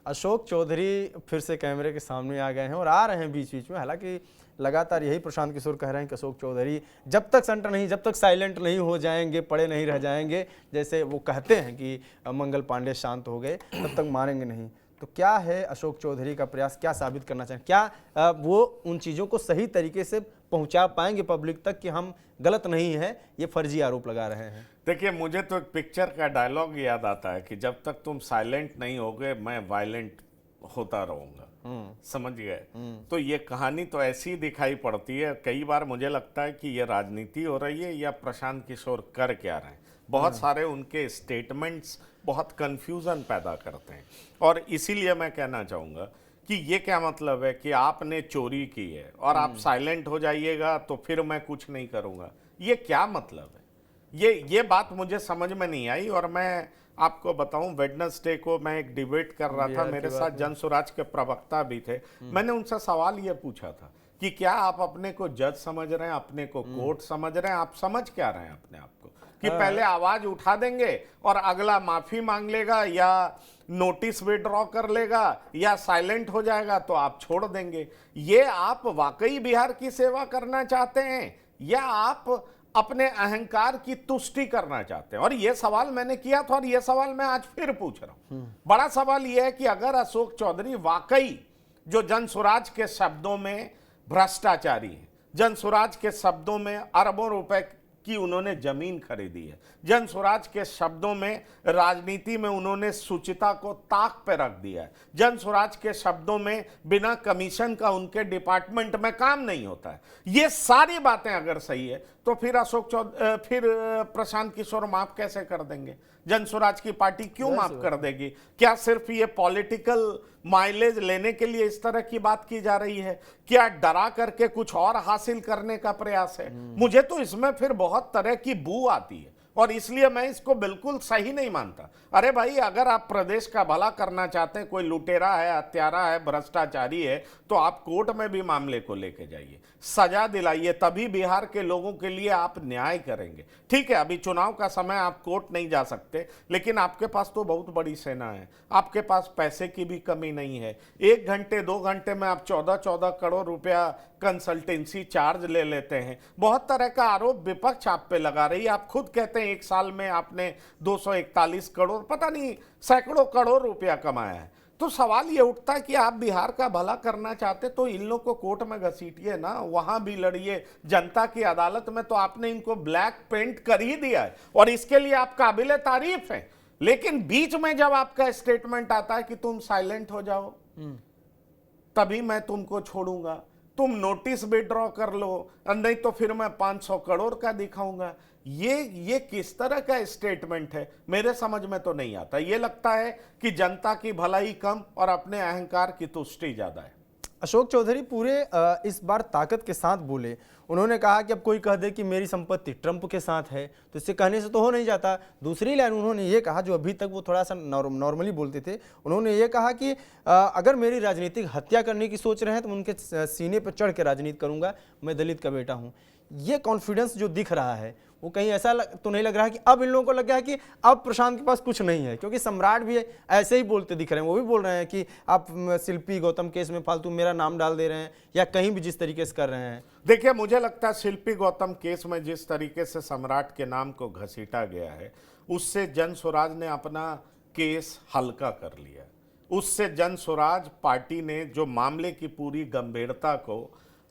अशोक चौधरी फिर से कैमरे के सामने आ गए हैं और आ रहे हैं बीच बीच में। हालांकि लगातार यही प्रशांत किशोर कह रहे हैं कि अशोक चौधरी जब तक सेंटर नहीं, जब तक साइलेंट नहीं हो जाएंगे, पड़े नहीं रह जाएंगे, जैसे वो कहते हैं कि मंगल पांडे शांत हो गए, तब तक मारेंगे नहीं। तो क्या है अशोक चौधरी का प्रयास, क्या साबित करना चाहें? क्या वो उन चीज़ों को सही तरीके से पहुंचा पाएंगे पब्लिक तक कि हम गलत नहीं है, ये फर्जी आरोप लगा रहे हैं? देखिए, मुझे तो एक पिक्चर का डायलॉग याद आता है कि जब तक तुम साइलेंट नहीं होगे मैं वायलेंट होता रहूंगा। समझ गए? तो ये कहानी तो ऐसी दिखाई पड़ती है। कई बार मुझे लगता है कि ये राजनीति हो रही है या प्रशांत किशोर कर क्या रहे हैं। बहुत सारे उनके स्टेटमेंट्स बहुत कंफ्यूजन पैदा करते हैं, और इसीलिए मैं कहना चाहूँगा कि ये क्या मतलब है कि आपने चोरी की है और आप साइलेंट हो जाइएगा तो फिर मैं कुछ नहीं करूँगा। ये क्या मतलब है? ये बात मुझे समझ में नहीं आई। और मैं आपको बताऊं, वेडनेसडे को मैं एक डिबेट कर रहा था, मेरे साथ जन स्वराज के प्रवक्ता भी थे। मैंने उनसे सवाल ये पूछा था कि क्या आप अपने को जज समझ रहे हैं, अपने को कोर्ट समझ रहे हैं? आप समझ क्या रहे हैं अपने आप को? कि पहले आवाज उठा देंगे और अगला माफी मांग लेगा या नोटिस विड्रॉ कर लेगा या साइलेंट हो जाएगा तो आप छोड़ देंगे? ये आप वाकई बिहार की सेवा करना चाहते हैं या आप अपने अहंकार की तुष्टि करना चाहते हैं? और यह सवाल मैंने किया था और यह सवाल मैं आज फिर पूछ रहा हूं। बड़ा सवाल यह है कि अगर अशोक चौधरी वाकई जो जन स्वराज के शब्दों में भ्रष्टाचारी है, जन स्वराज के शब्दों में अरबों रुपए की उन्होंने जमीन खरीदी है, जन स्वराज के शब्दों में राजनीति में उन्होंने सुचिता को ताक पे रख दिया है, जन स्वराज के शब्दों में बिना कमीशन का उनके डिपार्टमेंट में काम नहीं होता है, ये सारी बातें अगर सही है तो फिर फिर प्रशांत किशोर माफ कैसे कर देंगे? जन स्वराज की पार्टी क्यों माफ कर देगी? क्या सिर्फ ये पॉलिटिकल माइलेज लेने के लिए इस तरह की बात की जा रही है? क्या डरा करके कुछ और हासिल करने का प्रयास है? मुझे तो इसमें फिर बहुत तरह की बू आती है और इसलिए मैं इसको बिल्कुल सही नहीं मानता। अरे भाई, अगर आप प्रदेश का भला करना चाहते हैं, कोई लुटेरा है, हत्यारा है, भ्रष्टाचारी है, तो आप कोर्ट में भी मामले को लेके जाइए, सजा दिलाइए, तभी बिहार के लोगों के लिए आप न्याय करेंगे। ठीक है, अभी चुनाव का समय, आप कोर्ट नहीं जा सकते, लेकिन आपके पास तो बहुत बड़ी सेना है, आपके पास पैसे की भी कमी नहीं है। 1 घंटे 2 घंटे में आप 14-14 करोड़ रुपया कंसल्टेंसी चार्ज ले लेते हैं। बहुत तरह का आरोप विपक्ष आप पे लगा रही है। आप खुद कहते हैं 1 साल में आपने 241 करोड़, पता नहीं सैकड़ों करोड़ रुपया कमाया है। तो सवाल ये उठता है कि आप बिहार का भला करना चाहते तो इन लोग को कोर्ट में घसीटिए ना, वहां भी लड़िए, जनता की अदालत में तो आपने इनको ब्लैक पेंट कर ही दिया है और इसके लिए आप काबिले तारीफ हैं। लेकिन बीच में जब आपका स्टेटमेंट आता है कि तुम साइलेंट हो जाओ तभी मैं तुमको छोड़ूंगा, तुम नोटिस विड्रॉ कर लो, नहीं तो फिर मैं 500 करोड़ का दिखाऊंगा, ये किस तरह का स्टेटमेंट है? मेरे समझ में तो नहीं आता। ये लगता है कि जनता की भलाई कम और अपने अहंकार की तुष्टि ज्यादा है। अशोक चौधरी पूरे इस बार ताकत के साथ बोले। उन्होंने कहा कि अब कोई कह दे कि मेरी संपत्ति ट्रंप के साथ है तो इससे कहने से तो हो नहीं जाता। दूसरी लाइन उन्होंने ये कहा, जो अभी तक वो थोड़ा सा नॉर्मली बोलते थे, उन्होंने ये कहा कि अगर मेरी राजनीतिक हत्या करने की सोच रहे हैं तो उनके सीने पर चढ़ के राजनीति करूंगा, मैं दलित का बेटा हूँ। ये कॉन्फिडेंस जो दिख रहा है वो कहीं ऐसा तो नहीं लग रहा है कि अब इन लोगों को लग गया है कि अब प्रशांत के पास कुछ नहीं है? क्योंकि सम्राट भी ऐसे ही बोलते दिख रहे हैं, वो भी बोल रहे हैं कि आप शिल्पी गौतम केस में फालतू मेरा नाम डाल दे रहे हैं या कहीं भी जिस तरीके से कर रहे हैं। देखिए, मुझे लगता है शिल्पी गौतम केस में जिस तरीके से सम्राट के नाम को घसीटा गया है उससे जन स्वराज ने अपना केस हल्का कर लिया। उससे जन स्वराज पार्टी ने जो मामले की पूरी गंभीरता को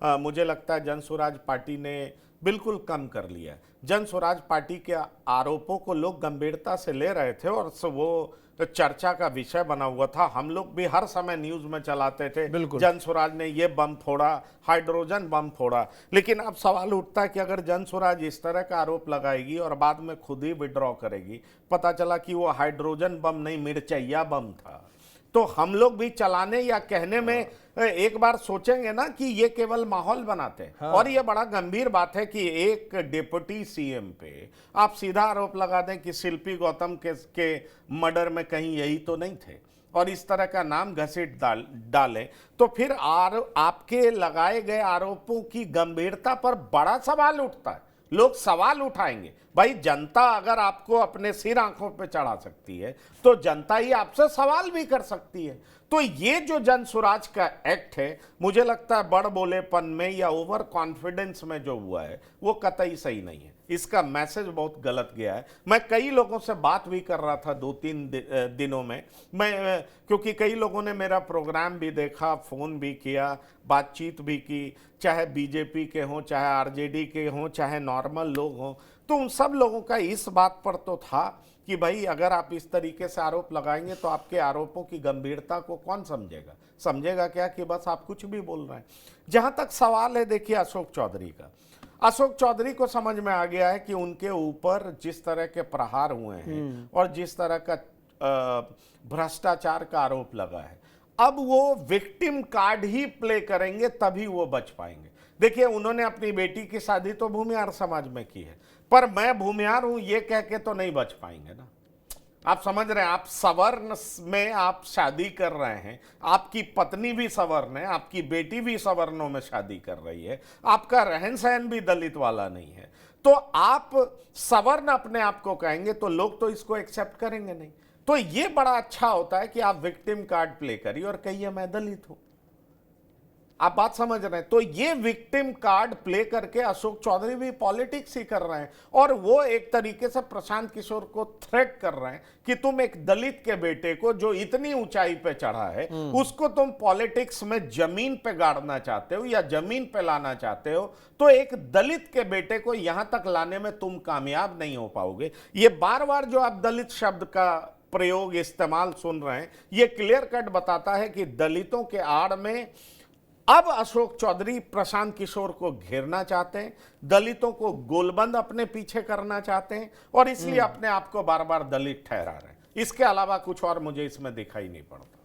मुझे लगता है जन स्वराज पार्टी ने बिल्कुल कम कर लिया। जन स्वराज पार्टी के आरोपों को लोग गंभीरता से ले रहे थे और वो चर्चा का विषय बना हुआ था। हम लोग भी हर समय न्यूज में चलाते थे जन स्वराज ने ये बम फोड़ा, हाइड्रोजन बम फोड़ा। लेकिन अब सवाल उठता है कि अगर जन स्वराज इस तरह का आरोप लगाएगी और बाद में खुद ही विड्रॉ करेगी, पता चला कि वो हाइड्रोजन बम नहीं मिर्चैया बम था, तो हम लोग भी चलाने या कहने में एक बार सोचेंगे ना कि ये केवल माहौल बनाते हैं। हाँ। और ये बड़ा गंभीर बात है कि एक डिप्टी सीएम पे आप सीधा आरोप लगा दें कि शिल्पी गौतम के मर्डर में कहीं यही तो नहीं थे और इस तरह का नाम घसीट डालें, तो फिर आपके लगाए गए आरोपों की गंभीरता पर बड़ा सवाल उठता है। लोग सवाल उठाएंगे। भाई जनता अगर आपको अपने सिर आंखों पे चढ़ा सकती है तो जनता ही आपसे सवाल भी कर सकती है। तो ये जो जन स्वराज का एक्ट है, मुझे लगता है बड़ बोलेपन में या ओवर कॉन्फिडेंस में जो हुआ है वो कतई सही नहीं है। इसका मैसेज बहुत गलत गया है। मैं कई लोगों से बात भी कर रहा था 2-3 दिनों में, मैं क्योंकि कई लोगों ने मेरा प्रोग्राम भी देखा, फोन भी किया, बातचीत भी की, चाहे बीजेपी के हों, चाहे आरजेडी के हों, चाहे नॉर्मल लोग हों, तो उन सब लोगों का इस बात पर तो था कि भाई अगर आप इस तरीके से आरोप लगाएंगे तो आपके आरोपों की गंभीरता को कौन समझेगा, समझेगा क्या कि बस आप कुछ भी बोल रहे हैं। जहां तक सवाल है देखिए अशोक चौधरी का, अशोक चौधरी को समझ में आ गया है कि उनके ऊपर जिस तरह के प्रहार हुए हैं और जिस तरह का भ्रष्टाचार का आरोप लगा है, अब वो विक्टिम कार्ड ही प्ले करेंगे तभी वो बच पाएंगे। देखिए उन्होंने अपनी बेटी की शादी तो भूमिहार समाज में की है, पर मैं भूमिहार हूं ये कह के तो नहीं बच पाएंगे ना। आप समझ रहे हैं, आप सवर्ण में आप शादी कर रहे हैं, आपकी पत्नी भी सवर्ण है, आपकी बेटी भी सवर्णों में शादी कर रही है, आपका रहन सहन भी दलित वाला नहीं है, तो आप सवर्ण अपने आप को कहेंगे तो लोग तो इसको एक्सेप्ट करेंगे नहीं। तो ये बड़ा अच्छा होता है कि आप विक्टिम कार्ड प्ले करिए और कहिए मैं दलित हूं। आप बात समझ रहे हैं? तो ये विक्टिम कार्ड प्ले करके अशोक चौधरी भी पॉलिटिक्स ही कर रहे हैं और वो एक तरीके से प्रशांत किशोर को थ्रेट कर रहे हैं कि तुम एक दलित के बेटे को जो इतनी ऊंचाई पे चढ़ा है उसको तुम पॉलिटिक्स में जमीन पे गाड़ना चाहते हो या जमीन पे लाना चाहते हो, तो एक दलित के बेटे को यहां तक लाने में तुम कामयाब नहीं हो पाओगे। ये बार बार जो आप दलित शब्द का प्रयोग इस्तेमाल सुन रहे हैं, ये क्लियर कट बताता है कि दलितों के आड़ में अब अशोक चौधरी प्रशांत किशोर को घेरना चाहते हैं, दलितों को गोलबंद अपने पीछे करना चाहते हैं और इसलिए अपने आप को बार बार दलित ठहरा रहे हैं। इसके अलावा कुछ और मुझे इसमें दिखाई नहीं पड़ता।